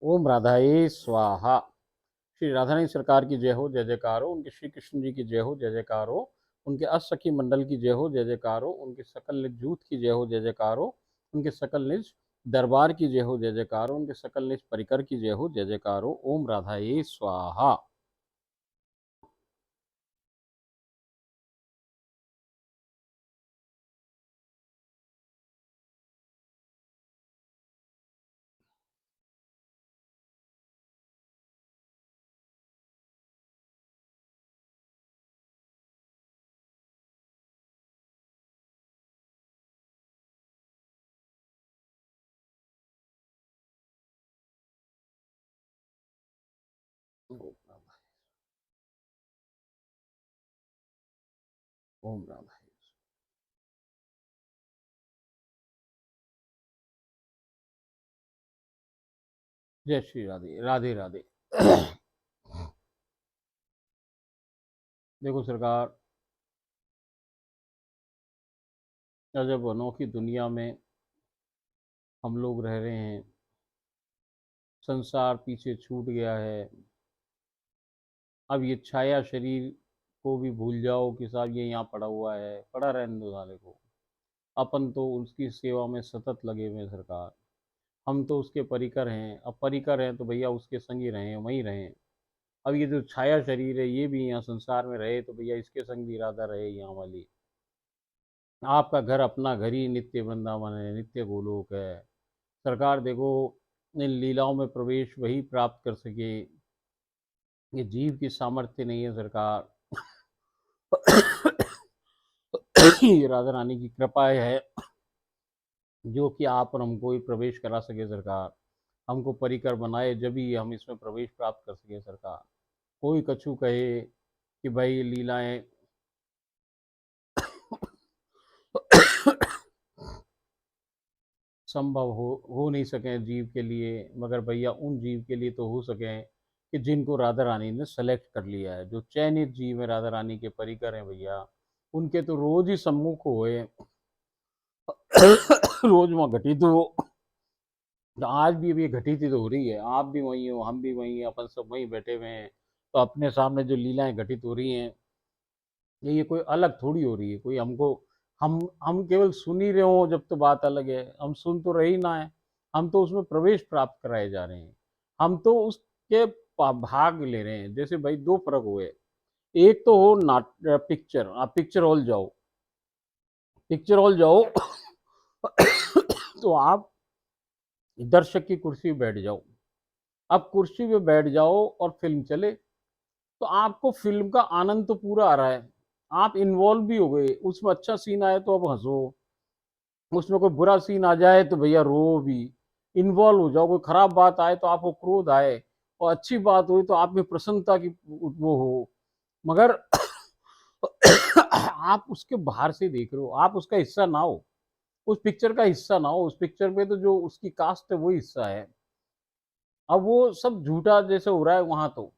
ओम राधाए स्वाहा। श्री राधा रानी सरकार की जय हो, जय जयकार हो। उनके श्री कृष्ण जी की जय हो, जय जयकार हो। उनके अष्टसखी मंडल की जय हो, जय जयकार हो। उनके सकल निज जूथ की जय हो, जय जयकार हो। उनके सकल निज दरबार की जय हो, जय जयकार हो। उनके सकल निज परिकर की जय हो, जय जयकार हो। ओम राधाए स्वाहा। ओम राधा। ओम राधा। जय श्री राधे, राधे राधे। देखो सरकार, अजब अनोखी दुनिया में हम लोग रह रहे हैं। संसार पीछे छूट गया है। अब ये छाया शरीर को भी भूल जाओ कि साहब ये यहाँ पड़ा हुआ है, पड़ा रहने दो साले को। अपन तो उसकी सेवा में सतत लगे हुए हैं सरकार। हम तो उसके परिकर हैं। अब परिकर हैं तो भैया उसके संग ही रहें, वहीं रहें। अब ये जो छाया शरीर है ये भी यहाँ संसार में रहे तो भैया इसके संग भी इरादा रहे यहाँ वाली। आपका घर अपना घर ही नित्य वृंदावन है, नित्य गोलोक है। सरकार देखो, इन लीलाओं में प्रवेश वही प्राप्त कर सके। ये जीव की सामर्थ्य नहीं है सरकार। ये राधा रानी की कृपा है जो कि आप और हमको ही प्रवेश करा सके सरकार। हमको परिकर बनाए जब ही हम इसमें प्रवेश प्राप्त कर सके सरकार। कोई कछु कहे कि भाई लीलाएं संभव हो नहीं सके जीव के लिए, मगर भैया उन जीव के लिए तो हो सके कि जिनको राधा रानी ने सेलेक्ट कर लिया है। जो चयनित जीव है राधा रानी के परिकर हैं भैया, उनके तो रोज ही सम्मुख हुए। रोज वहाँ घटित हो। तो आज भी अब ये घटित ही तो हो रही है। आप भी वहीं हो, हम भी वहीं हैं, अपन सब वहीं बैठे हुए हैं। तो अपने सामने जो लीलाएं घटित हो रही हैं, ये कोई अलग थोड़ी हो रही है। कोई हमको, हम केवल सुन ही रहे हो जब तो बात अलग है। हम सुन तो रहे ही ना है, हम तो उसमें प्रवेश प्राप्त कराए जा रहे हैं। हम तो उसके भाग ले रहे हैं। जैसे भाई दो फर्क हुए। एक तो हो नाट पिक्चर, आप पिक्चर हॉल जाओ, पिक्चर हॉल जाओ। तो आप दर्शक की कुर्सी पे बैठ जाओ। अब कुर्सी पे बैठ जाओ और फिल्म चले तो आपको फिल्म का आनंद तो पूरा आ रहा है। आप इन्वॉल्व भी हो गए उसमें। अच्छा सीन आए तो अब हंसो, उसमें कोई बुरा सीन आ जाए तो भैया रो भी। इन्वॉल्व हो जाओ। कोई खराब बात आए तो आपको क्रोध आए, और अच्छी बात हुई तो आप में प्रसन्नता की वो हो। मगर आप उसके बाहर से देख रहे हो, आप उसका हिस्सा ना हो, उस पिक्चर का हिस्सा ना हो। उस पिक्चर में तो जो उसकी कास्ट है वो हिस्सा है। अब वो सब झूठा जैसे हो रहा है वहां तो।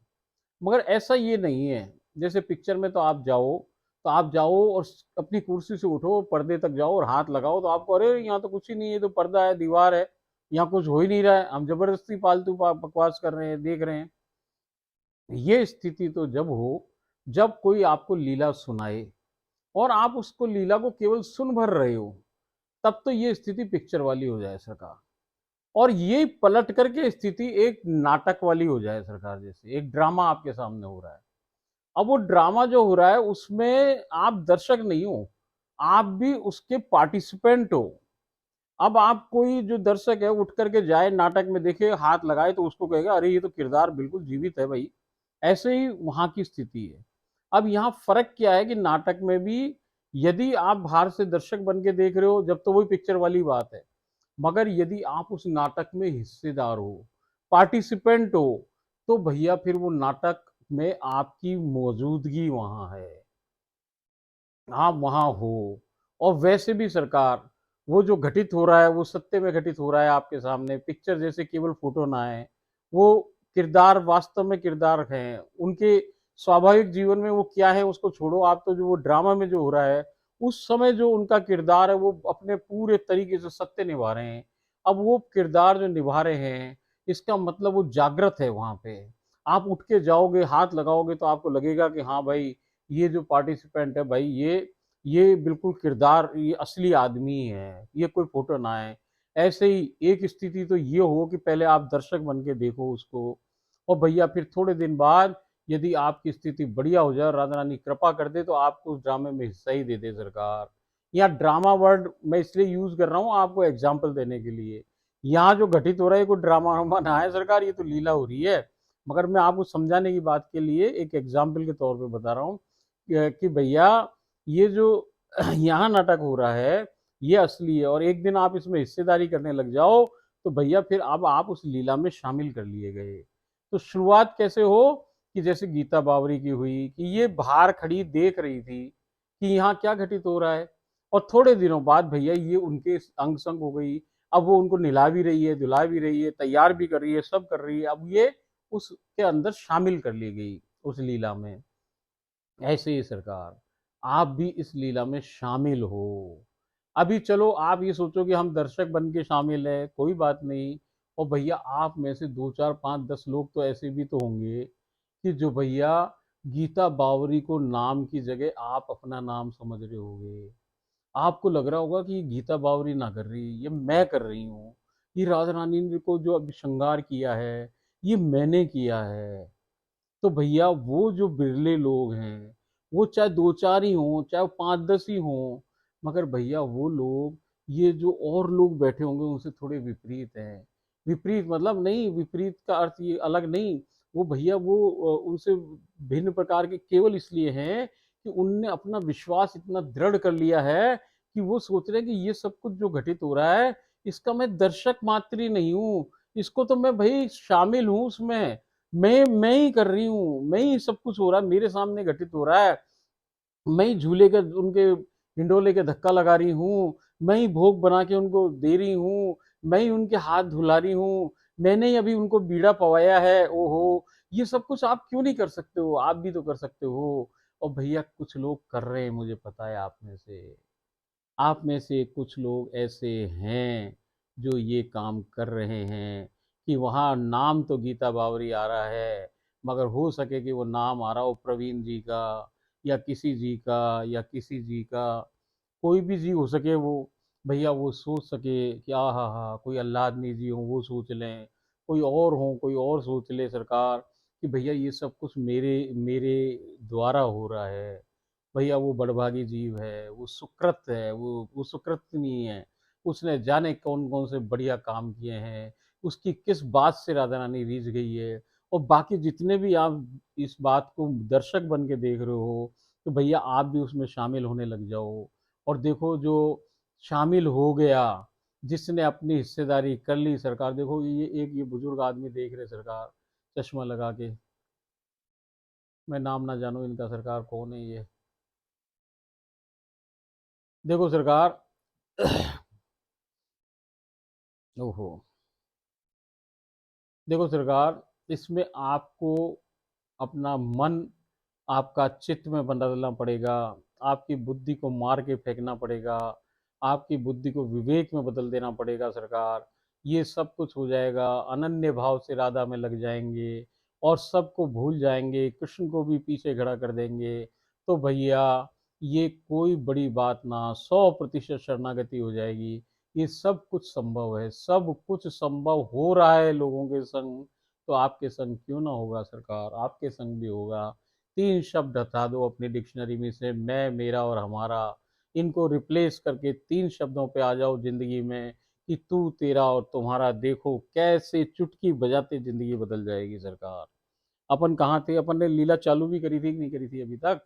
मगर ऐसा ये नहीं है। जैसे पिक्चर में तो आप जाओ, तो आप जाओ और अपनी कुर्सी से उठो, पर्दे तक जाओ और हाथ लगाओ तो आपको अरे यहाँ तो कुछ ही नहीं है, तो पर्दा है, दीवार है, यहाँ कुछ हो ही नहीं रहा है, हम जबरदस्ती फालतू बकवास कर रहे हैं, देख रहे हैं। ये स्थिति तो जब हो जब कोई आपको लीला सुनाए और आप उसको लीला को केवल सुन भर रहे हो, तब तो ये स्थिति पिक्चर वाली हो जाए सरकार। और ये पलट करके स्थिति एक नाटक वाली हो जाए सरकार। जैसे एक ड्रामा आपके सामने हो रहा है। अब वो ड्रामा जो हो रहा है उसमें आप दर्शक नहीं हो, आप भी उसके पार्टिसिपेंट हो। अब आप कोई जो दर्शक है उठ करके जाए नाटक में देखे, हाथ लगाए, तो उसको कहेगा अरे ये तो किरदार बिल्कुल जीवित है भाई। ऐसे ही वहां की स्थिति है। अब यहाँ फर्क क्या है कि नाटक में भी यदि आप बाहर से दर्शक बन के देख रहे हो जब तो वही पिक्चर वाली बात है। मगर यदि आप उस नाटक में हिस्सेदार हो, पार्टिसिपेंट हो, तो भैया फिर वो नाटक में आपकी मौजूदगी वहां है, आप वहां हो। और वैसे भी सरकार, वो जो घटित हो रहा है वो सत्य में घटित हो रहा है आपके सामने। पिक्चर जैसे केवल फोटो ना है, वो किरदार वास्तव में किरदार हैं उनके। स्वाभाविक जीवन में वो क्या है उसको छोड़ो, आप तो जो वो ड्रामा में जो हो रहा है उस समय जो उनका किरदार है वो अपने पूरे तरीके से सत्य निभा रहे हैं। अब वो किरदार जो निभा रहे हैं इसका मतलब वो जागृत है वहाँ पे। आप उठ के जाओगे, हाथ लगाओगे तो आपको लगेगा कि हाँ भाई, ये जो पार्टिसिपेंट है भाई, ये बिल्कुल किरदार, ये असली आदमी है, ये कोई फोटो ना है। ऐसे ही एक स्थिति तो ये हो कि पहले आप दर्शक बन के देखो उसको, और भैया फिर थोड़े दिन बाद यदि आपकी स्थिति बढ़िया हो जाए और राधा रानी कृपा कर दे तो आपको उस ड्रामे में हिस्सा ही दे दे सरकार। यहाँ ड्रामा वर्ड मैं इसलिए यूज कर रहा हूँ आपको एग्जाम्पल देने के लिए। यहाँ जो घटित हो रहा है कोई ड्रामा वामा ना है सरकार, ये तो लीला हो रही है। मगर मैं आपको समझाने की बात के लिए एक एग्जाम्पल के तौर पे बता रहा हूँ कि भैया ये जो यहाँ नाटक हो रहा है ये असली है, और एक दिन आप इसमें हिस्सेदारी करने लग जाओ तो भैया फिर अब आप उस लीला में शामिल कर लिए गए। तो शुरुआत कैसे हो कि जैसे गीता बावरी की हुई कि ये बाहर खड़ी देख रही थी कि यहाँ क्या घटित हो रहा है, और थोड़े दिनों बाद भैया ये उनके अंग संग हो गई। अब वो उनको नहला भी रही है, धुला भी रही है, तैयार भी कर रही है, सब कर रही है, अब ये उसके अंदर शामिल कर ली गई उस लीला में। ऐसे ही सरकार, आप भी इस लीला में शामिल हो। अभी चलो आप ये सोचो कि हम दर्शक बन के शामिल है, कोई बात नहीं। और भैया आप में से 2 4 5 10 लोग तो ऐसे भी तो होंगे कि जो भैया गीता बावरी को नाम की जगह आप अपना नाम समझ रहे होगे। आपको लग रहा होगा कि ये गीता बावरी ना कर रही, ये मैं कर रही हूँ। ये राधा रानी ने को जो अभी श्रृंगार किया है ये मैंने किया है। तो भैया वो जो बिरले लोग हैं, वो चाहे 2 4 ही हों, चाहे 5 10 ही हों, मगर भैया वो लोग, ये जो और लोग बैठे होंगे उनसे थोड़े विपरीत हैं। विपरीत मतलब नहीं, विपरीत का अर्थ ये अलग नहीं, वो भैया वो उनसे भिन्न प्रकार के केवल इसलिए हैं कि उनने अपना विश्वास इतना दृढ़ कर लिया है कि वो सोच रहे हैं कि ये सब कुछ जो घटित हो रहा है इसका मैं दर्शक मात्र ही नहीं हूँ, इसको तो मैं भाई शामिल हूँ उसमें। मैं ही कर रही हूँ, मैं ही सब कुछ हो रहा है मेरे सामने घटित हो रहा है। मैं ही झूले के उनके हिंडोले के धक्का लगा रही हूँ, मैं ही भोग बना के उनको दे रही हूँ, मैं ही उनके हाथ धुला रही हूँ, मैंने ही अभी उनको बीड़ा पवाया है। ओहो, ये सब कुछ आप क्यों नहीं कर सकते हो, आप भी तो कर सकते हो। और भैया कुछ लोग कर रहे हैं, मुझे पता है आप में से कुछ लोग ऐसे हैं जो ये काम कर रहे हैं कि वहाँ नाम तो गीता बावरी आ रहा है, मगर हो सके कि वो नाम आ रहा हो प्रवीण जी का, या किसी जी का, या किसी जी का, कोई भी जी हो सके वो। भैया वो सोच सके कि हाँ हाँ कोई अल्लादनी जी हो वो सोच लें, कोई और हो कोई और सोच ले सरकार कि भैया ये सब कुछ मेरे मेरे द्वारा हो रहा है। भैया वो बड़भागी जीव है, वो सुकृत है, वो सुकृत नहीं है। उसने जाने कौन कौन से बढ़िया काम किए हैं, उसकी किस बात से राधा रानी रीझ गई है। और बाकी जितने भी आप इस बात को दर्शक बन के देख रहे हो, तो भैया आप भी उसमें शामिल होने लग जाओ। और देखो जो शामिल हो गया, जिसने अपनी हिस्सेदारी कर ली सरकार, देखो ये बुजुर्ग आदमी देख रहे सरकार, चश्मा लगा के, मैं नाम ना जानूं इनका सरकार, कौन है ये। देखो सरकार, ओहो, देखो सरकार, इसमें आपको अपना मन, आपका चित्त में बदलना पड़ेगा, आपकी बुद्धि को मार के फेंकना पड़ेगा, आपकी बुद्धि को विवेक में बदल देना पड़ेगा सरकार। ये सब कुछ हो जाएगा, अनन्य भाव से राधा में लग जाएंगे और सबको भूल जाएंगे, कृष्ण को भी पीछे खड़ा कर देंगे। तो भैया ये कोई बड़ी बात ना, 100% शरणागति हो जाएगी। ये सब कुछ संभव है, सब कुछ संभव हो रहा है लोगों के संग, तो आपके संग क्यों ना होगा सरकार, आपके संग भी होगा। 3 शब्द हटा दो अपनी डिक्शनरी में से, मैं, मेरा और हमारा, इनको रिप्लेस करके 3 शब्दों पे आ जाओ जिंदगी में कि तू, तेरा और तुम्हारा। देखो कैसे चुटकी बजाते जिंदगी बदल जाएगी सरकार। अपन कहाँ थे, अपन ने लीला चालू भी करी थी कि नहीं करी थी अभी तक?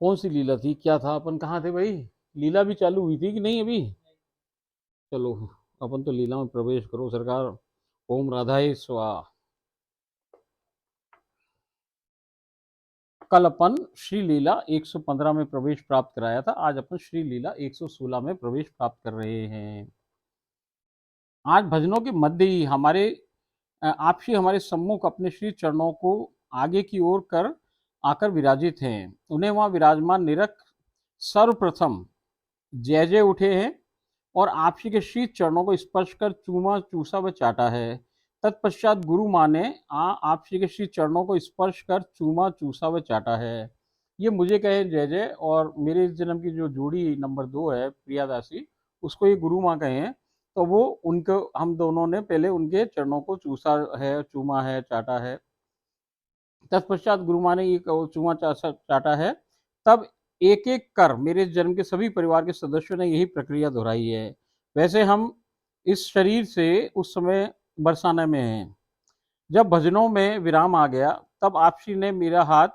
कौन सी लीला थी, क्या था, अपन कहाँ थे भाई? लीला भी चालू हुई थी कि नहीं अभी? चलो, अपन तो लीला में प्रवेश करो सरकार। ओम राधाए स्वाहा। कल अपन श्री लीला 115 में प्रवेश प्राप्त कराया था, आज अपन श्री लीला 116 में प्रवेश प्राप्त कर रहे हैं। आज भजनों के मध्य ही आप श्री हमारे सम्मुख अपने श्री चरणों को आगे की ओर कर आकर विराजित हैं। उन्हें वहां विराजमान निरख सर्वप्रथम जय जय उठे हैं और आपसी के शीत चरणों को स्पर्श कर चूमा चूसा व चाटा है। तत्पश्चात गुरु माँ ने आपसी के शीत चरणों को स्पर्श कर चूमा चूसा व चाटा है। ये मुझे कहे जय जय, और मेरे इस जन्म की जो जोड़ी नंबर 2 है प्रिया दासी, उसको ये गुरु माँ कहे हैं। तो वो उनको हम दोनों ने पहले उनके चरणों को चूसा है, चूमा है, चाटा है। तत्पश्चात गुरु माँ ने ये चूमा चाटा है। तब एक एक कर मेरे जन्म के सभी परिवार के सदस्यों ने यही प्रक्रिया दोहराई है। वैसे हम इस शरीर से उस समय बरसाने में हैं। जब भजनों में विराम आ गया तब आपसी ने मेरा हाथ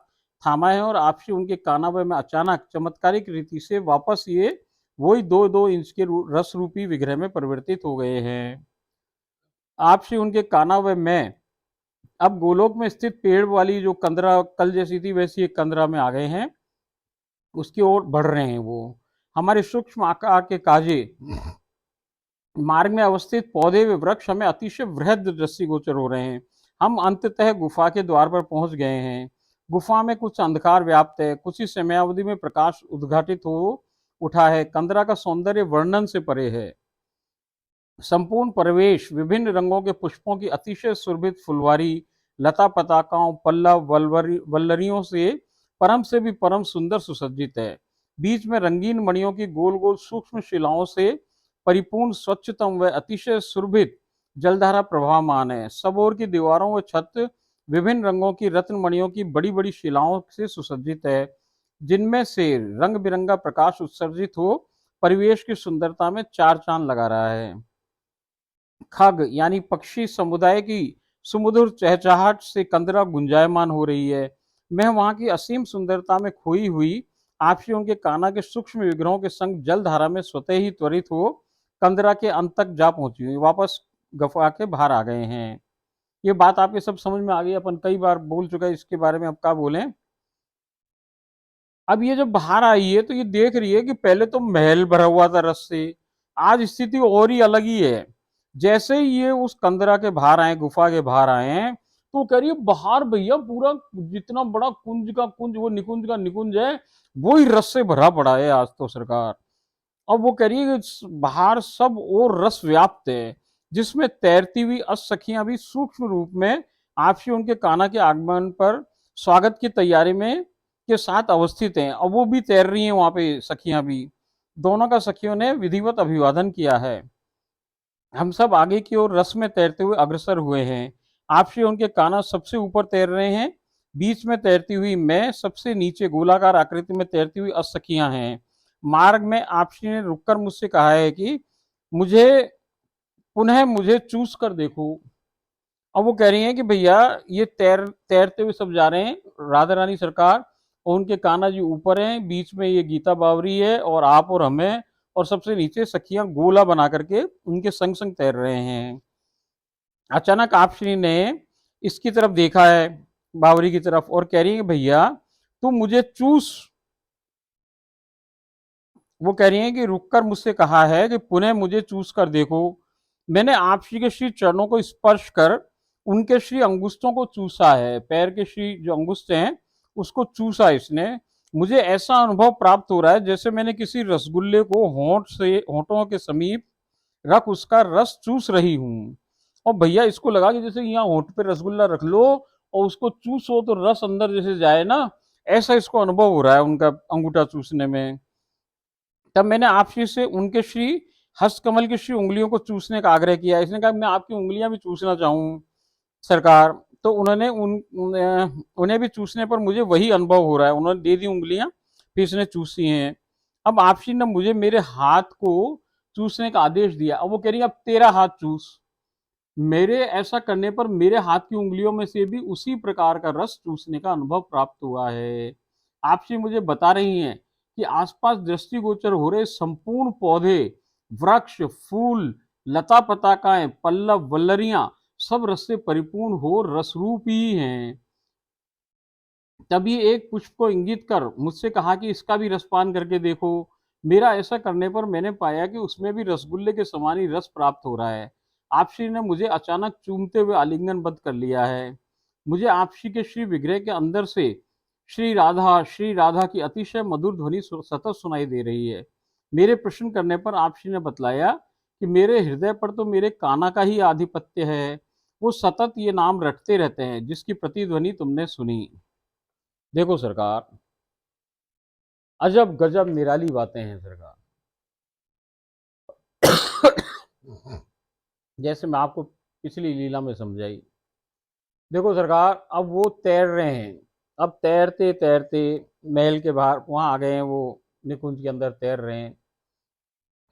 थामा है और आपसी उनके कानावे में अचानक चमत्कारिक रीति से वापस ये वही 2-2 इंच के रस रूपी विग्रह में परिवर्तित हो गए हैं। आपसी उनके कानावे में अब गोलोक में स्थित पेड़ वाली जो कंदरा कल जैसी थी वैसी एक कंदरा में आ गए हैं, उसकी ओर बढ़ रहे हैं। वो हमारे सूक्ष्म आकार के काजे मार्ग में अवस्थित पौधे व वृक्ष हमें अतिशय वृहद दृष्टिगोचर हो रहे हैं। हम अंततः गुफा के द्वार पर पहुंच गए हैं। गुफा में कुछ अंधकार व्याप्त है, कुछ ही समयावधि में प्रकाश उद्घाटित हो उठा है। कंदरा का सौंदर्य वर्णन से परे है। संपूर्ण परिवेश विभिन्न रंगों के पुष्पों की अतिशय सुरभित फुलवारी, लता पताकाओं, पल्लव, वल्लरियों से भी परम सुंदर सुसज्जित है। बीच में रंगीन मणियों की गोल गोल सूक्ष्म शिलाओं से परिपूर्ण स्वच्छतम व अतिशय सुरभित जलधारा प्रवाहमान है। सब ओर की दीवारों व छत विभिन्न रंगों की रत्न मणियों की बड़ी बड़ी शिलाओं से सुसज्जित है, जिनमें से रंग बिरंगा प्रकाश उत्सर्जित हो परिवेश की सुंदरता में चार चांद लगा रहा है। खग यानी पक्षी समुदाय की सुमधुर चहचहाट से कंदरा गुंजायमान हो रही है। मैं वहां की असीम सुंदरता में खोई हुई आपसी उनके काना के सूक्ष्म विग्रहों के संग जल धारा में स्वतः ही त्वरित हो कंदरा के अंत तक जा पहुंची हुई, वापस गफा के बाहर आ गए हैं। ये बात आपके सब समझ में आ गई, अपन कई बार बोल चुका है इसके बारे में, अब क्या बोले। अब ये जब बाहर आई है तो ये देख रही है कि पहले तो महल भरा हुआ था रस से, आज स्थिति और ही अलग ही है। जैसे ही ये उस कंदरा के बाहर आए, गुफा के बाहर आए हैं, तो वो कह रही है बाहर भैया पूरा जितना बड़ा कुंज का कुंज, वो निकुंज का निकुंज है, वो ही रस से भरा पड़ा है आज तो सरकार। अब वो कह रही है कि बाहर सब और रस व्याप्त है, जिसमें तैरती हुई असखियां भी सूक्ष्म रूप में आपसी उनके काना के आगमन पर स्वागत की तैयारी में के साथ अवस्थित हैं, और वो भी तैर रही हैं वहां पे सखियां भी। दोनों का सखियों ने विधिवत अभिवादन किया है। हम सब आगे की ओर रस में तैरते हुए अग्रसर हुए हैं। आपसी उनके काना सबसे ऊपर तैर रहे हैं, बीच में तैरती हुई मैं, सबसे नीचे गोलाकार आकृति में तैरती हुई असखियां हैं। मार्ग में आपसी ने रुककर मुझसे कहा है कि मुझे मुझे चूस कर देखो। अब वो कह रही हैं कि भैया ये तैरते हुए सब जा रहे हैं राधा रानी सरकार, और उनके कान्हा जी ऊपर हैं, बीच में ये गीता बावरी है और आप और हमें, और सबसे नीचे सखियां गोला बना करके उनके संग संग तैर रहे हैं। अचानक आपश्री ने इसकी तरफ देखा है, बावरी की तरफ, और कह रही है भैया तुम मुझे चूस। वो कह रही हैं कि रुककर मुझसे कहा है कि पुनः मुझे चूस कर देखो। मैंने आप श्री के श्री चरणों को स्पर्श कर उनके श्री अंगुष्ठों को चूसा है, पैर के श्री जो अंगुष्ठ हैं उसको चूसा इसने। मुझे ऐसा अनुभव प्राप्त हो रहा है जैसे मैंने किसी रसगुल्ले को होठों के समीप रख उसका रस चूस रही हूँ। और भैया इसको लगा कि जैसे यहाँ होठ पे रसगुल्ला रख लो और उसको चूसो तो रस अंदर जैसे जाए ना, ऐसा इसको अनुभव हो रहा है उनका अंगूठा चूसने में। तब मैंने आपसी से उनके श्री हस्तकमल की श्री उंगलियों को चूसने का आग्रह किया। इसने कहा मैं आपकी उंगलियां भी चूसना चाहूँ सरकार। तो उन्होंने उन्हें भी चूसने पर मुझे वही अनुभव हो रहा है। उन्होंने दे दी उंगलियां, फिर इसने चूसी हैं। अब आपसी ने मुझे मेरे हाथ को चूसने का आदेश दिया। अब वो कह रही है अब तेरा हाथ चूस। मेरे ऐसा करने पर मेरे हाथ की उंगलियों में से भी उसी प्रकार का रस चूसने का अनुभव प्राप्त हुआ है। आपसी मुझे बता रही हैं कि आसपास दृष्टिगोचर हो रहे संपूर्ण पौधे, वृक्ष, फूल, लता पताकाएं, पल्लव, वल्लरियां सब रस से परिपूर्ण हो रसरूप ही हैं। तभी एक पुष्प को इंगित कर मुझसे कहा कि इसका भी रसपान करके देखो। मेरा ऐसा करने पर मैंने पाया कि उसमें भी रसगुल्ले के समान ही रस प्राप्त हो रहा है। आपसी ने मुझे अचानक चूमते हुए आलिंगनबद्ध कर लिया है। मुझे आपसी के श्री विग्रह के अंदर से श्री राधा की अतिशय मधुर ध्वनि सतत सुनाई दे रही है। मेरे प्रश्न करने पर आप श्री ने बतलाया कि मेरे हृदय पर तो मेरे कान्हा का ही आधिपत्य है, वो सतत ये नाम रटते रहते हैं जिसकी प्रतिध्वनि तुमने सुनी। देखो सरकार, अजब गजब निराली बातें हैं सरकार। जैसे मैं आपको पिछली लीला में समझाई। देखो सरकार, अब वो तैर रहे हैं। अब तैरते तैरते महल के बाहर वहां आ गए हैं, वो निकुंज के अंदर तैर रहे हैं।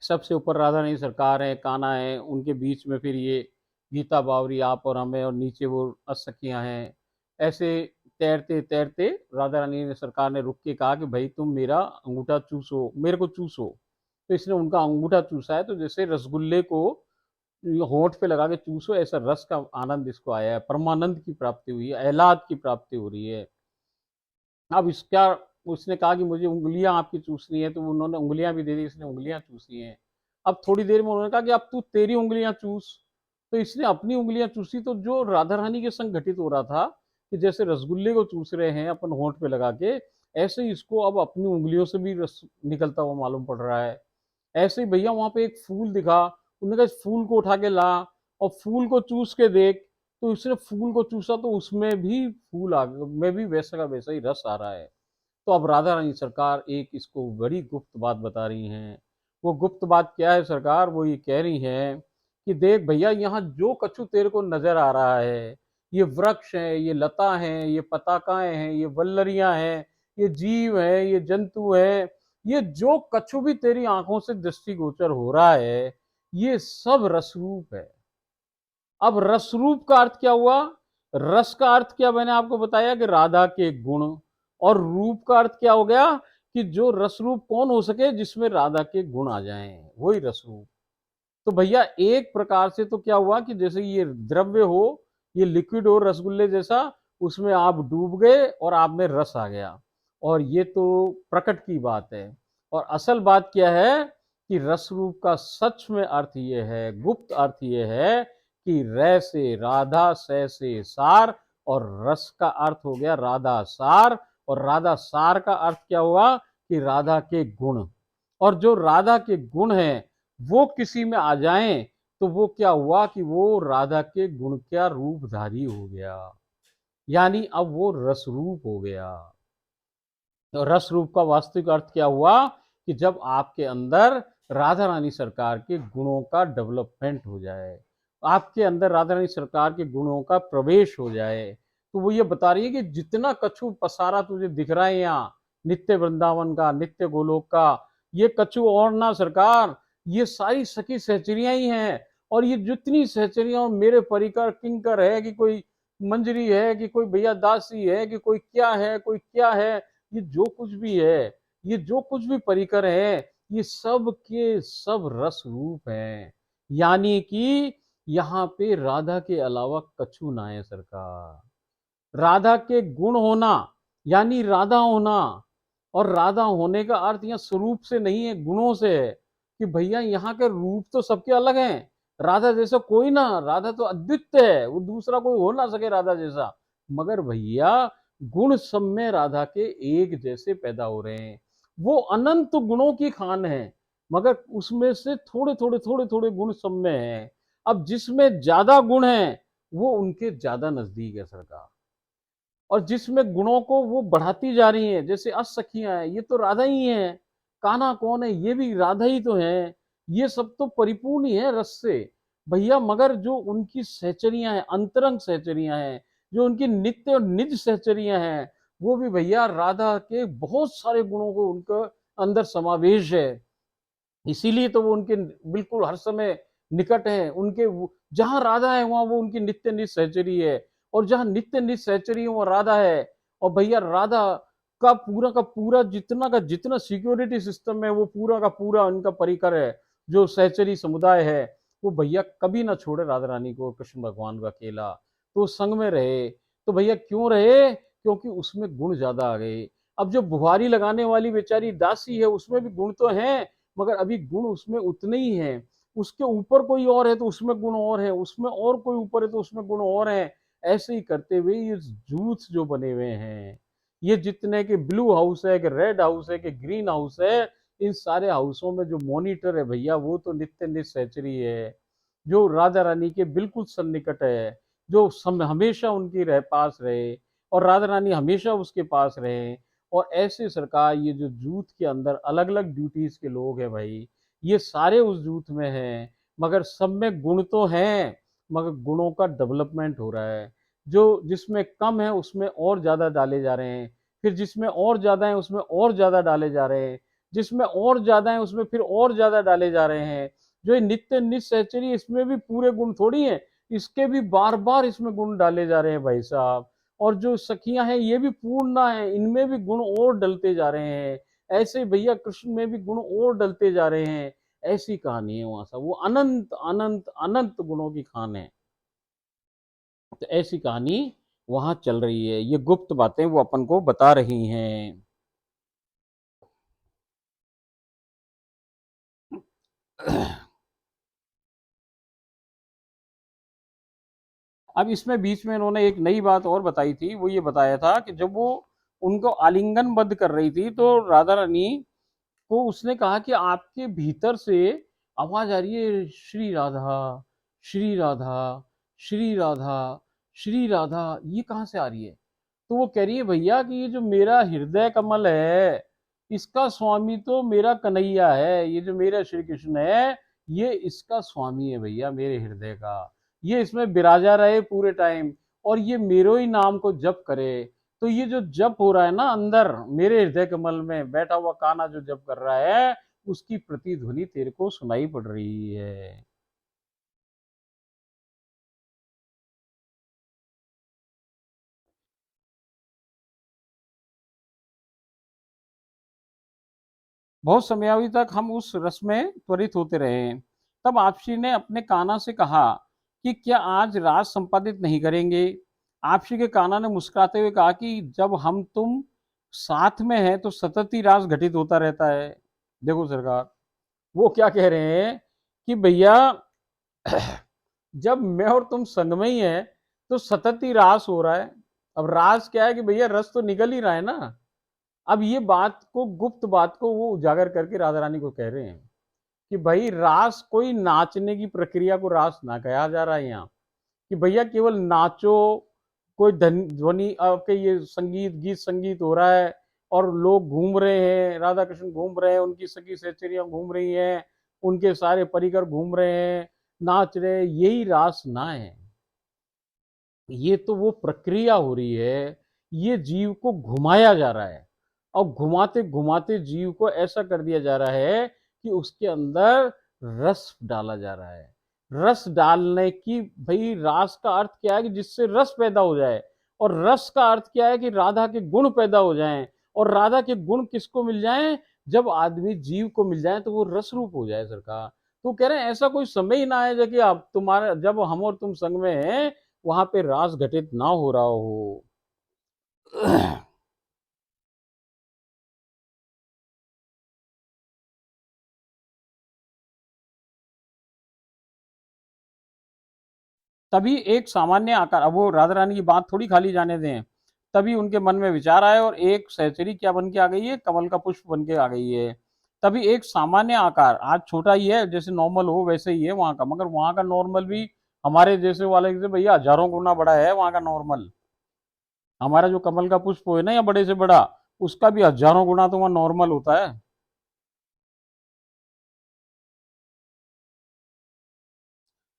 सबसे ऊपर राधा रानी सरकार है, कान्हा है, उनके बीच में फिर ये गीता बावरी, आप और हमें, और नीचे वो असखियां हैं। ऐसे तैरते तैरते राधा रानी ने सरकार ने रुक के कहा कि भाई तुम मेरा अंगूठा चूसो, मेरे को चूसो। तो इसने उनका अंगूठा चूसा है, तो जैसे रसगुल्ले को होंठ पे लगा के चूसो, ऐसा रस का आनंद इसको आया है, परमानंद की प्राप्ति हुई है, एहलाद की प्राप्ति हो रही है। अब इसका उसने कहा कि मुझे उंगलियां आपकी चूसनी है, तो उन्होंने उंगलियां भी दे दी, इसने उंगलियां चूसी हैं। अब थोड़ी देर में उन्होंने कहा कि अब तू तेरी उंगलियां चूस। तो इसने अपनी उंगलियां चूसी, तो जो राधा रानी के संग घटित हो रहा था कि जैसे रसगुल्ले को चूस रहे हैं अपन होंठ पे लगा के, ऐसे ही इसको अब अपनी उंगलियों से भी रस निकलता हुआ मालूम पड़ रहा है। ऐसे ही भैया वहां पे एक फूल दिखा, उन्होंने कहा इस फूल को उठा के ला और फूल को चूस के देख। तो उसने फूल को चूसा, तो उसमें भी फूल आ में भी वैसा का वैसा ही रस आ रहा है। तो अब राधा रानी सरकार एक इसको बड़ी गुप्त बात बता रही हैं। वो गुप्त बात क्या है सरकार? वो ये कह रही हैं कि देख भैया, यहाँ जो कछु तेरे को नजर आ रहा है, ये वृक्ष है, ये लता है, ये पताकाएं हैं, ये वल्लरियां हैं, ये जीव है, ये जंतु है, ये जो कछु भी तेरी आंखों से दृष्टिगोचर हो रहा है, ये सब रसरूप है। अब रसरूप का अर्थ क्या हुआ? रस का अर्थ क्या मैंने आपको बताया कि राधा के गुण। और रूप का अर्थ क्या हो गया? कि जो रसरूप कौन हो सके जिसमें राधा के गुण आ जाएं, वही रसरूप। तो भैया एक प्रकार से तो क्या हुआ कि जैसे ये द्रव्य हो, ये लिक्विड हो रसगुल्ले जैसा, उसमें आप डूब गए और आप में रस आ गया। और ये तो प्रकट की बात है। और असल बात क्या है कि रस रूप का सच में अर्थ ये है, गुप्त अर्थ ये है कि रै से राधा, सै से सार, और रस का अर्थ हो गया राधा सार। और राधा सार का अर्थ क्या हुआ कि राधा के गुण। और जो राधा के गुण हैं वो किसी में आ जाएं, तो वो क्या हुआ कि वो राधा के गुण का रूपधारी हो गया, यानी अब वो रस रूप हो गया। तो रस रूप का वास्तविक अर्थ क्या हुआ कि जब आपके अंदर राधा रानी सरकार के गुणों का डेवलपमेंट हो जाए, आपके अंदर राधा रानी सरकार के गुणों का प्रवेश हो जाए, तो वो ये बता रही है कि जितना कछु पसारा तुझे दिख रहा है यहाँ, नित्य वृंदावन का, नित्य गोलोक का, ये कछु और ना सरकार, ये सारी सखी सहचरियां ही हैं। और ये जितनी सहचरियां मेरे परिकर किंकर है, कि कोई मंजरी है, कि कोई भैया दासी है, कि कोई क्या है, कोई क्या है, ये जो कुछ भी है, ये जो कुछ भी परिकर है, ये सब के सब रस रूप हैं। यानी कि यहाँ पे राधा के अलावा कछु ना है सरकार। राधा के गुण होना यानी राधा होना। और राधा होने का अर्थ यहाँ स्वरूप से नहीं है, गुणों से है। कि भैया यहाँ के रूप तो सबके अलग हैं, राधा जैसा कोई ना, राधा तो अद्वितीय है, वो दूसरा कोई हो ना सके राधा जैसा। मगर भैया गुण सब में राधा के एक जैसे पैदा हो रहे हैं। वो अनंत गुणों की खान है, मगर उसमें से थोड़े थोड़े थोड़े थोड़े गुण सब में है। अब जिसमें ज्यादा गुण है वो उनके ज्यादा नजदीक है सरकार। और जिसमें गुणों को वो बढ़ाती जा रही है, जैसे असखियां है, ये तो राधा ही है। कान्हा कौन है? ये भी राधा ही तो है। ये सब तो परिपूर्ण ही है रस से भैया। मगर जो उनकी सहचरियां हैं, अंतरंग सहचरियां हैं, जो उनकी नित्य और निज सहचरियां हैं, वो भी भैया राधा के बहुत सारे गुणों को उनका अंदर समावेश है। इसीलिए तो वो उनके बिल्कुल हर समय निकट है उनके। जहां राधा है वहां वो उनकी नित्य निज सहचरी है। और जहां नित्य निज सहचरी है वहां राधा है। और भैया राधा का पूरा जितना सिक्योरिटी सिस्टम है, वो पूरा का पूरा उनका परिकर है। जो सहचरी समुदाय है वो भैया कभी ना छोड़े राधा रानी को, कृष्ण भगवान को अकेला। तो संग में रहे। तो भैया क्यों रहे? क्योंकि उसमें गुण ज्यादा आ गए। अब जो बुहारी लगाने वाली बेचारी दासी है, उसमें भी गुण तो हैं, मगर अभी गुण उसमें उतने ही हैं। उसके ऊपर कोई और है तो उसमें गुण और है, उसमें और कोई ऊपर है तो उसमें गुण और है। ऐसे ही करते हुए ये जूथ जो बने हुए हैं, ये जितने के ब्लू हाउस है, कि रेड हाउस है, कि ग्रीन हाउस है, इन सारे हाउसों में जो मॉनिटर है भैया वो तो नित्य निशाचरी है, जो राधा रानी के बिल्कुल सन्निकट है, जो हमेशा उनकी रह पास रहे और राधा रानी हमेशा उसके पास रहे। और ऐसे सरकार ये जो जूथ के अंदर अलग अलग ड्यूटीज के लोग हैं भाई, ये सारे उस जूथ में हैं, मगर सब में गुण तो हैं, मगर गुणों का डेवलपमेंट हो रहा है। जो जिसमें कम है उसमें और ज्यादा डाले जा रहे हैं, फिर जिसमें और ज्यादा है उसमें और ज्यादा डाले जा रहे हैं, जिसमें और ज्यादा है उसमें फिर और ज्यादा डाले जा रहे हैं। जो ये नित्य निश्चयचरी, इसमें भी पूरे गुण थोड़ी है, इसके भी बार बार इसमें गुण डाले जा रहे हैं भाई साहब। और जो सखियां हैं ये भी पूर्ण है, इनमें भी गुण और डलते जा रहे हैं। ऐसे भैया कृष्ण में भी गुण और डलते जा रहे हैं। ऐसी कहानी है वहां सा, वो अनंत अनंत अनंत गुणों की खान है। तो ऐसी कहानी वहां चल रही है, ये गुप्त बातें वो अपन को बता रही हैं। अब इसमें बीच में इन्होंने एक नई बात और बताई थी, वो ये बताया था कि जब वो उनको आलिंगन बद्ध कर रही थी तो राधा रानी को उसने कहा कि आपके भीतर से आवाज आ रही है, श्री राधा, श्री राधा, श्री राधा, श्री राधा, ये कहाँ से आ रही है? तो वो कह रही है भैया कि ये जो मेरा हृदय कमल है, इसका स्वामी तो मेरा कन्हैया है, ये जो मेरा श्री कृष्ण है, ये इसका स्वामी है भैया मेरे हृदय का। ये इसमें विराजा रहे पूरे टाइम, और ये मेरो ही नाम को जप करे। तो ये जो जप हो रहा है ना अंदर मेरे हृदय कमल में बैठा हुआ कान्हा जो जप कर रहा है, उसकी प्रतिध्वनि तेरे को सुनाई पड़ रही है। बहुत समयावधि तक हम उस रस में त्वरित होते रहे। तब आपसी ने अपने कान्हा से कहा कि क्या आज राज संपादित नहीं करेंगे? आपसी के कान्हा ने मुस्कुराते हुए कहा कि जब हम तुम साथ में हैं तो सतत ही राज घटित होता रहता है। देखो सरकार, वो क्या कह रहे हैं कि भैया जब मैं और तुम संग में ही है तो सतत ही रास हो रहा है। अब रास क्या है कि भैया रस तो निकल ही रहा है ना। अब ये बात को, गुप्त बात को वो उजागर करके राधा रानी को कह रहे हैं कि भाई रास कोई नाचने की प्रक्रिया को रास ना कहा जा रहा है यहाँ, कि भैया केवल नाचो, कोई ध्वनि आपके ये संगीत गीत संगीत हो रहा है और लोग घूम रहे हैं, राधा कृष्ण घूम रहे हैं, उनकी सखी सहचरियां घूम रही हैं, उनके सारे परिकर घूम रहे हैं, नाच रहे हैं, यही रास ना है। ये तो वो प्रक्रिया हो रही है, ये जीव को घुमाया जा रहा है, और घुमाते घुमाते जीव को ऐसा कर दिया जा रहा है कि उसके अंदर रस डाला जा रहा है। रस डालने की, भाई रास का अर्थ क्या है कि जिससे रस पैदा हो जाए, और रस का अर्थ क्या है कि राधा के गुण पैदा हो जाएं, और राधा के गुण किसको मिल जाएं? जब आदमी जीव को मिल जाए तो वो रस रूप हो जाए सरकार। तो कह रहे हैं ऐसा कोई समय ही ना आए कि आप तुम्हारे, जब हम और तुम संग में हैं, वहां पे रास घटित ना हो रहा हो। तभी एक सामान्य आकार, अब वो राधा रानी की बात थोड़ी खाली जाने दें, तभी उनके मन में विचार आए और एक सहचरी क्या बन के आ गई है, कमल का पुष्प बन के आ गई है। तभी एक सामान्य आकार, आज छोटा ही है जैसे नॉर्मल हो वैसे ही है वहां का, मगर वहां का नॉर्मल भी हमारे जैसे वाले से भैया हजारों गुना बड़ा है वहां का नॉर्मल। हमारा जो कमल का पुष्प हो है ना या बड़े से बड़ा, उसका भी हजारों गुना तो वहां नॉर्मल होता है।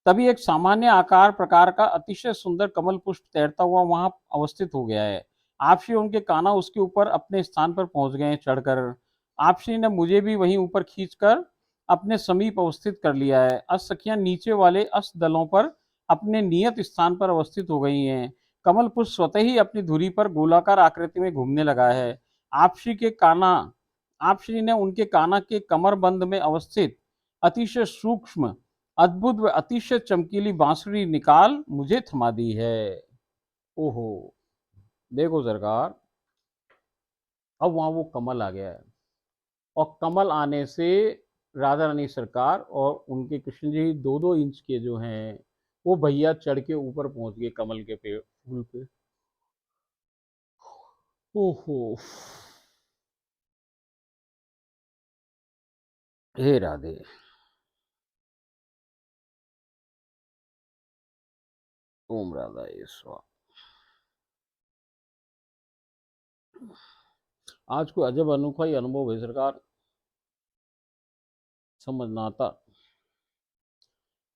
तभी एक सामान्य आकार प्रकार का अतिशय सुंदर कमल पुष्प तैरता हुआ वहां अवस्थित हो गया है। आपसी उनके काना उसके ऊपर अपने स्थान पर पहुंच गए चढ़कर। आपसी ने मुझे भी वहीं ऊपर खींचकर अपने समीप अवस्थित कर लिया है। सखियां नीचे वाले दलों पर अपने नियत स्थान पर अवस्थित हो गई हैं। कमल पुष्प स्वतः ही अपनी धुरी पर गोलाकार आकृति में घूमने लगा है। आपसी के काना आपसी ने उनके काना के कमर बंद में अवस्थित अतिशय सूक्ष्म, अद्भुत व अतिशय चमकीली बांसुरी निकाल मुझे थमा दी है। ओहो, देखो सरकार, अब वहां वो कमल आ गया है, और कमल आने से राधा रानी सरकार और उनके कृष्ण जी 2-2 इंच के जो हैं, वो भैया चढ़ के ऊपर पहुंच गए कमल के पेड़ फूल पे। ओहो, हे राधे। ओम राधा स्वाहा। आज कोई अजब अनोखा ही अनुभव है सरकार, समझ ना आता।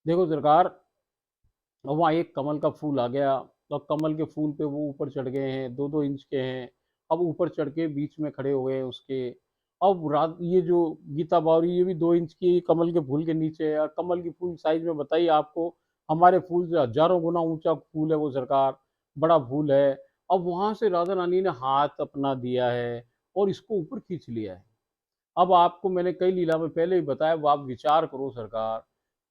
देखो सरकार, अब वहाँ एक कमल का फूल आ गया, तो अब कमल के फूल पे वो ऊपर चढ़ गए हैं, 2-2 इंच के हैं। अब ऊपर चढ़ के बीच में खड़े हो गए हैं उसके। अब रात ये जो गीता बावरी, ये भी 2 इंच की कमल के फूल के नीचे है। और कमल की फूल साइज में बताइए आपको, हमारे फूल से हजारों गुना ऊंचा फूल है वो सरकार, बड़ा फूल है। अब वहां से राधा रानी ने हाथ अपना दिया है और इसको ऊपर खींच लिया है। अब आपको मैंने कई लीला में पहले ही बताया, वो आप विचार करो सरकार,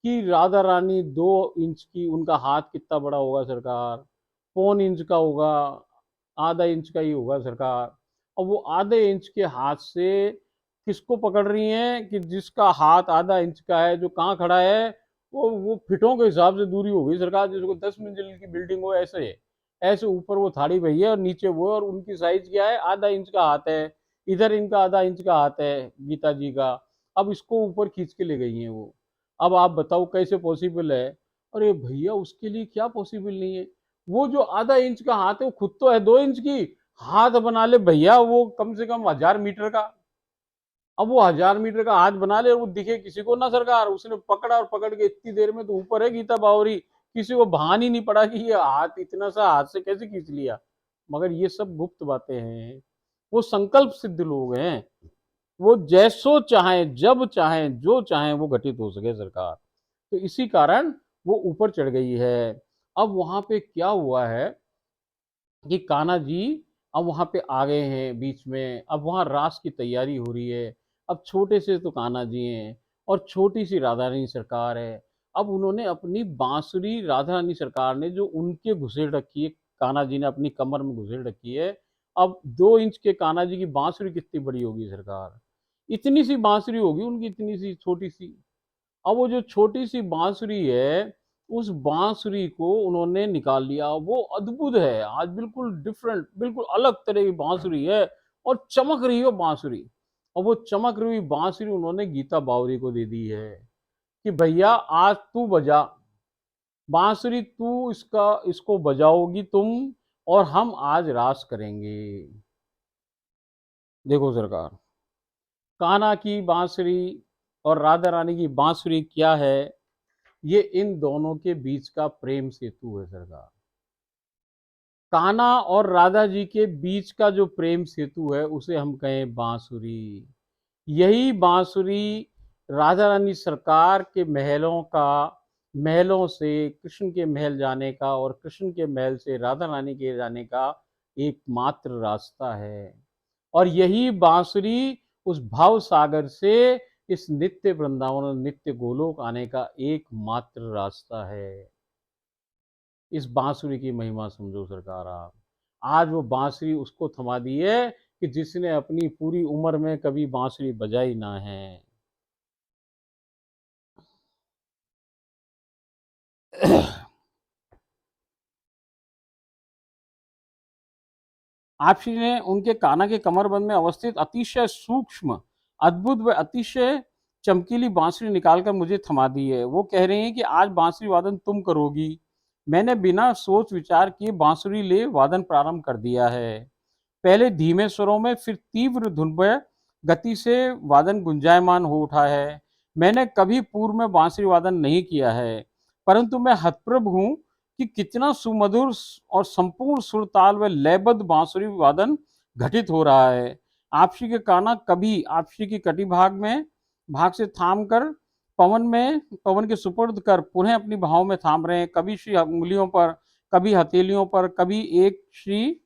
कि राधा रानी 2 इंच की, उनका हाथ कितना बड़ा होगा सरकार? 1.25 इंच का होगा, आधा इंच का ही होगा सरकार। और वो आधे इंच के हाथ से किसको पकड़ रही हैं? कि जिसका हाथ आधा इंच का है, जो कहाँ खड़ा है, वो फिटों के हिसाब से दूरी होगी सरकार, जिसको 10 मंजिल की बिल्डिंग हो ऐसे है। ऐसे ऊपर वो थाड़ी भई है और नीचे वो, और उनकी साइज क्या है? आधा इंच का हाथ है। इधर इनका आधा इंच का हाथ है गीता जी का। अब इसको ऊपर खींच के ले गई हैं वो। अब आप बताओ कैसे पॉसिबल है? अरे भैया, उसके लिए क्या पॉसिबल नहीं है? वो जो आधा इंच का हाथ है वो खुद तो है 2 इंच की। हाथ बना ले भैया वो कम से कम 1000 मीटर का। अब वो 1000 मीटर का हाथ बना ले और वो दिखे किसी को ना सरकार, उसने पकड़ा और पकड़ के इतनी देर में तो ऊपर है गीता बावरी। किसी को भान ही नहीं पड़ा कि ये हाथ इतना सा हाथ से कैसे खींच लिया। मगर ये सब गुप्त बातें हैं। वो संकल्प सिद्ध लोग हैं। वो जैसो चाहें, जब चाहें, जो चाहें वो घटित हो सके सरकार। तो इसी कारण वो ऊपर चढ़ गई है। अब वहां पे क्या हुआ है कि कान्हा जी अब वहां पे आ गए हैं बीच में। अब वहां रास की तैयारी हो रही है। अब छोटे से तो कान्हा जी हैं और छोटी सी राधा रानी सरकार है। अब उन्होंने अपनी बांसुरी, राधा रानी सरकार ने जो उनके घुसेड़ रखी है, कान्हा जी ने अपनी कमर में घुसेड़ रखी है। अब 2 इंच के कान्हा जी की बांसुरी कितनी बड़ी होगी सरकार? इतनी सी बांसुरी होगी उनकी, इतनी सी छोटी सी। अब वो जो छोटी सी बांसुरी है, उस बांसुरी को उन्होंने निकाल लिया। वो अद्भुत है, आज बिल्कुल डिफरेंट, बिल्कुल अलग तरह की बांसुरी है और चमक रही है बांसुरी। और वो चमक रही बांसुरी उन्होंने गीता बावरी को दे दी है कि भैया आज तू बजा बांसुरी, तू इसको बजाओगी तुम, और हम आज रास करेंगे। देखो सरकार, कान्हा की बांसुरी और राधा रानी की बांसुरी क्या है? ये इन दोनों के बीच का प्रेम सेतु है सरकार। कान्हा और राधा जी के बीच का जो प्रेम सेतु है उसे हम कहें बांसुरी। यही बांसुरी राधा रानी सरकार के महलों से कृष्ण के महल जाने का और कृष्ण के महल से राधा रानी के जाने का एकमात्र रास्ता है। और यही बांसुरी उस भाव सागर से इस नित्य वृंदावन और नित्य गोलोक आने का एकमात्र रास्ता है। इस बांसुरी की महिमा समझो सरकार आप। आज वो बांसुरी उसको थमा दी है कि जिसने अपनी पूरी उम्र में कभी बांसुरी बजाई ना है। आप श्री ने उनके काना के कमरबंद में अवस्थित अतिशय सूक्ष्म, अद्भुत व अतिशय चमकीली बांसुरी निकालकर मुझे थमा दी है। वो कह रही हैं कि आज बांसुरी वादन तुम करोगी। मैंने बिना सोच विचार किए बांसुरी ले वादन प्रारंभ कर दिया है। पहले धीमे स्वरों में, फिर तीव्र धुनमय गति से वादन गुंजायमान हो उठा है। मैंने कभी पूर्व में बांसुरी वादन नहीं किया है, परंतु मैं हतप्रभ हूँ कि कितना सुमधुर और संपूर्ण सुर ताल व लयबद्ध बांसुरी वादन घटित हो रहा है। आपसी के काना कभी आपसी की कटी भाग से थाम कर पवन के सुपुर्द कर पुनः अपनी भाव में थाम रहे हैं। कभी श्री उंगलियों पर, कभी हथेलियों पर, कभी एक श्री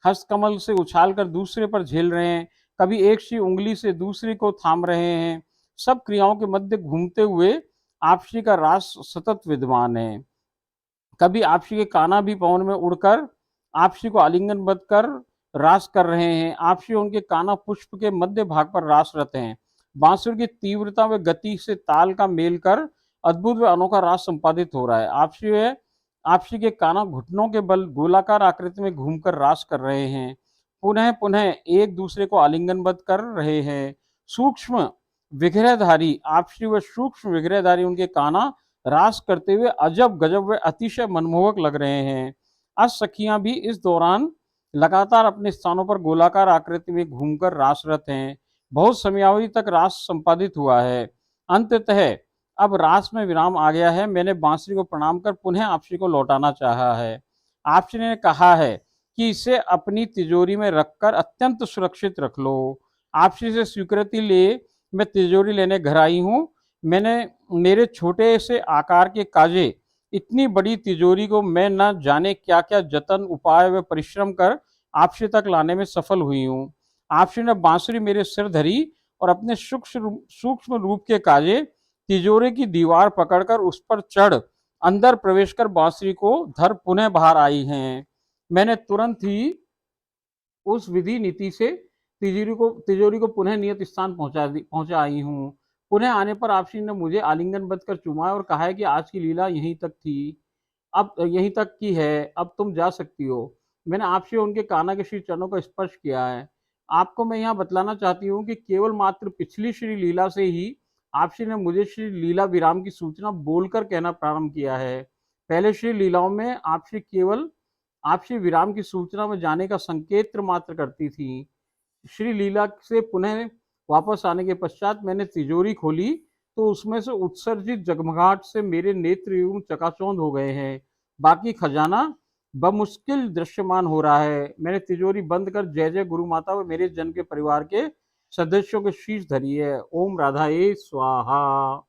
हस्तकमल से उछालकर दूसरे पर झेल रहे हैं, कभी एक सी उंगली से दूसरे को थाम रहे हैं। सब क्रियाओं के मध्य घूमते हुए आपसी का रास सतत विद्यमान है। कभी आपसी के काना भी पवन में उड़कर आपसी को आलिंगनबद्ध कर रास कर रहे हैं। आपसी उनके काना पुष्प के मध्य भाग पर रासरत हैं। बांसुरी की तीव्रता व गति से ताल का मेल कर अद्भुत व अनोखा रास संपादित हो रहा है। आपसी के काना घुटनों के बल गोलाकार आकृति में घूमकर रास कर रहे हैं। पुनः पुनः एक दूसरे को आलिंगनबद्ध कर रहे हैं। सूक्ष्म विग्रहधारी आपश्री व सूक्ष्म विग्रहधारी उनके काना रास करते हुए अजब गजब व अतिशय मनमोहक लग रहे हैं। सखियां भी इस दौरान लगातार अपने स्थानों पर गोलाकार आकृति में घूमकर रासरत हैं। बहुत समयावधि तक रास संपादित हुआ है। अंततः अब रास में विराम आ गया है। मैंने बांसुरी को प्रणाम कर पुनः आपसी को लौटाना चाहा है। आपसी ने कहा है कि इसे अपनी तिजोरी में रखकर अत्यंत सुरक्षित रख लो। आपसी से स्वीकृति ले मैं तिजोरी लेने घर आई हूँ। मैंने मेरे छोटे से आकार के काजे इतनी बड़ी तिजोरी को मैं न जाने क्या क्या जतन उपाय व परिश्रम कर आपसी तक लाने में सफल हुई हूँ। आपसी ने बांसुरी मेरे सिर धरी और अपने सूक्ष्म रूप के काजे तिजोरी की दीवार पकड़कर उस पर चढ़ अंदर प्रवेश कर बांसुरी को धर पुनः बाहर आई हैं। मैंने तुरंत ही उस विधि नीति से तिजोरी को पुनः नियत स्थान पहुंचा आई हूँ। पुनः आने पर आपसी ने मुझे आलिंगनबद्ध कर चूमा और कहा है कि आज की लीला यहीं तक थी, अब यहीं तक की है, अब तुम जा सकती हो। मैंने आपसे उनके काना के श्री चरणों का स्पर्श किया है। आपको मैं यहाँ बतलाना चाहती हूँ कि केवल मात्र पिछली श्री लीला से ही आपसी ने मुझे श्री लीला विराम की सूचना बोलकर कहना प्रारंभ किया है। पहले श्री लीलाओं में आपसी केवल आपसी विराम की सूचना में जाने का संकेत मात्र करती थी। श्री लीला से पुनः वापस आने के पश्चात मैंने तिजोरी खोली तो उसमें से उत्सर्जित जगमगाहट से मेरे नेत्र यूं चकाचौंध हो गए हैं। बाकी खजाना बमुश्किल दृश्यमान हो रहा है। मैंने तिजोरी बंद कर जय जय गुरु माता व मेरे जन के परिवार के सदस्यों के शीश धरी है। ओम राधा ए स्वाहा।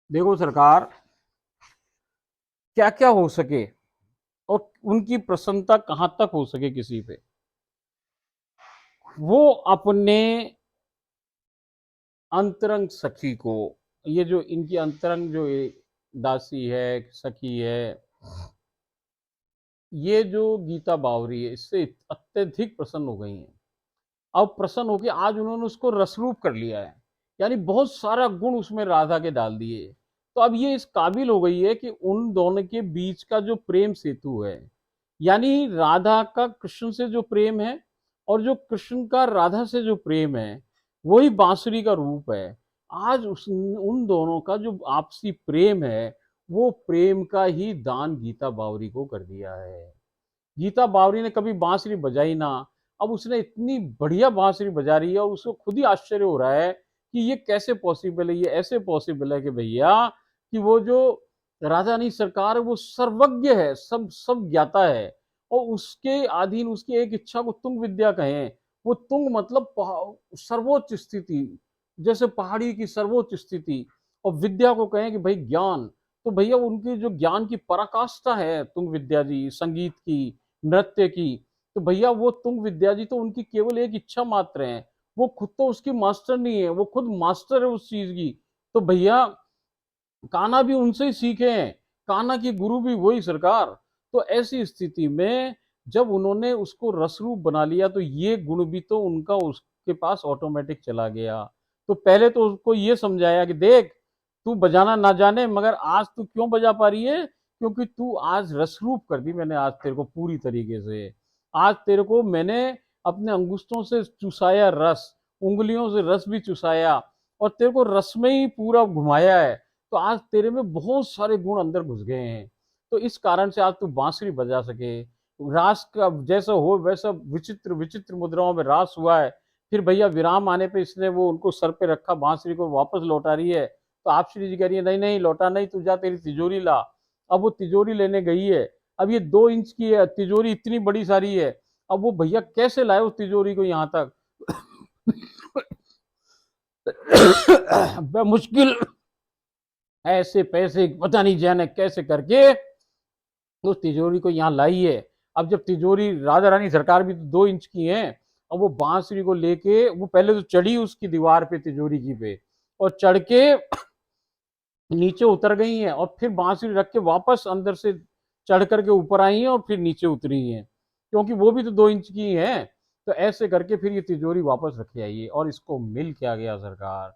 देखो सरकार, क्या क्या हो सके और उनकी प्रसन्नता कहां तक हो सके किसी पे, वो अपने अंतरंग सखी को, ये जो इनकी अंतरंग जो दासी है, सखी है, ये जो गीता बावरी है, इससे अत्यधिक प्रसन्न हो गई हैं। अब प्रसन्न होकर आज उन्होंने उसको रसरूप कर लिया है, यानी बहुत सारा गुण उसमें राधा के डाल दिए। तो अब ये इस काबिल हो गई है कि उन दोनों के बीच का जो प्रेम सेतु है, यानी राधा का कृष्ण से जो प्रेम है और जो कृष्ण का राधा से जो प्रेम है, वही बांसुरी का रूप है। आज उन दोनों का जो आपसी प्रेम है, वो प्रेम का ही दान गीता बावरी को कर दिया है। गीता बावरी ने कभी बांसुरी बजाई ना, अब उसने इतनी बढ़िया बांसुरी बजा रही है और उसको खुद ही आश्चर्य हो रहा है कि ये कैसे पॉसिबल है। ये ऐसे पॉसिबल है कि भैया, कि वो जो राधा नहीं सरकार है, वो सर्वज्ञ है, सब सब ज्ञाता है, और उसके अधीन उसकी एक इच्छा को तुंग विद्या कहें। वो तुंग मतलब सर्वोच्च स्थिति, जैसे पहाड़ी की सर्वोच्च स्थिति, और विद्या को कहें कि भाई ज्ञान। तो भैया उनकी जो ज्ञान की पराकाष्ठा है तुंग विद्या जी, संगीत की, नृत्य की, तो भैया वो तुंग विद्या जी तो उनकी केवल एक इच्छा मात्र है। वो खुद तो उसकी मास्टर नहीं है, वो खुद मास्टर है उस चीज की। तो भैया कान्हा भी उनसे ही सीखे हैं, कान्हा की गुरु भी वही सरकार। तो ऐसी स्थिति में जब उन्होंने उसको रसरूप बना लिया, तो ये गुण भी तो उनका उसके पास ऑटोमेटिक चला गया। तो पहले तो उसको ये समझाया कि देख, तू बजाना ना जाने, मगर आज तू क्यों बजा पा रही है, क्योंकि तू आज रसरूप कर दी मैंने आज तेरे को पूरी तरीके से। आज तेरे को मैंने अपने अंगुष्ठों से चुसाया रस, उंगलियों से रस भी चुसाया, और तेरे को रस में ही पूरा घुमाया है। तो आज तेरे में बहुत सारे गुण अंदर घुस गए हैं। तो इस कारण से आज तू बांसुरी बजा सके। रास का जैसा हो वैसा विचित्र विचित्र मुद्राओं में रास हुआ है। फिर भैया विराम आने पे इसने वो उनको सर पे रखा, बांसुरी को वापस लौटा रही है। तो आप श्री जी कह रही है नहीं नहीं लौटा नहीं, तू जा तेरी तिजोरी ला। अब वो तिजोरी लेने गई है। अब ये 2 इंच की है तिजोरी, इतनी बड़ी सारी है। अब वो भैया कैसे लाए उस तिजोरी को यहाँ तक मुश्किल ऐसे पैसे पता नहीं जाने कैसे करके उस तिजोरी को यहाँ लाई है। अब जब तिजोरी, राजा रानी सरकार भी तो 2 इंच की है, अब वो बांसुरी को लेके वो पहले तो चढ़ी उसकी दीवार पे तिजोरी की पे, और चढ़ के नीचे उतर गई हैं, और फिर बांसुरी रख के वापस अंदर से चढ़ करके ऊपर आई हैं और फिर नीचे उतरी हैं, क्योंकि वो भी तो 2 इंच की है। तो ऐसे करके फिर ये तिजोरी वापस रखे आई है, और इसको मिल क्या गया सरकार,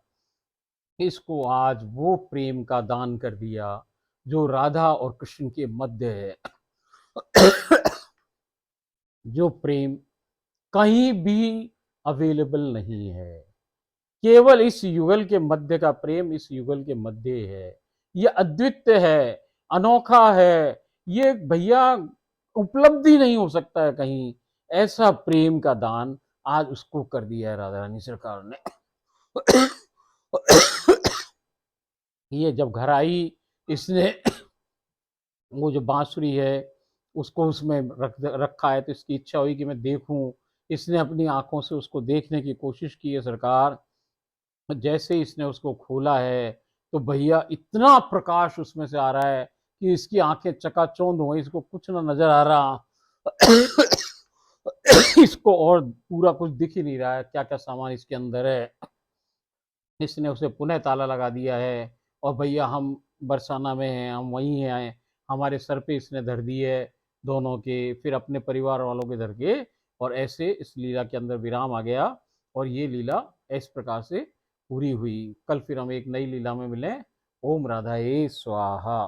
इसको आज वो प्रेम का दान कर दिया जो राधा और कृष्ण के मध्य है। जो प्रेम कहीं भी अवेलेबल नहीं है। केवल इस युगल के मध्य का प्रेम इस युगल के मध्य है। ये अद्वितीय है, अनोखा है, ये भैया उपलब्धि नहीं हो सकता है कहीं। ऐसा प्रेम का दान आज उसको कर दिया है राधा रानी सरकार ने। ये जब घर आई, इसने वो जो बांसुरी है उसको उसमें रखा है, तो इसकी इच्छा हुई कि मैं देखूं। इसने अपनी आंखों से उसको देखने की कोशिश की है सरकार। जैसे ही इसने उसको खोला है तो भैया इतना प्रकाश उसमें से आ रहा है कि इसकी आंखें चकाचौंध हो गई, इसको कुछ ना नजर आ रहा। इसको और पूरा कुछ दिख ही नहीं रहा है, क्या क्या सामान इसके अंदर है। इसने उसे पुनः ताला लगा दिया है और भैया हम बरसाना में हैं, हम वहीं हैं, हमारे सर पे इसने धर दी है दोनों के, फिर अपने परिवार वालों के धर के। और ऐसे इस लीला के अंदर विराम आ गया और ये लीला इस प्रकार से पूरी हुई। कल फिर हम एक नई लीला में मिलें। ओम राधाए स्वाहा।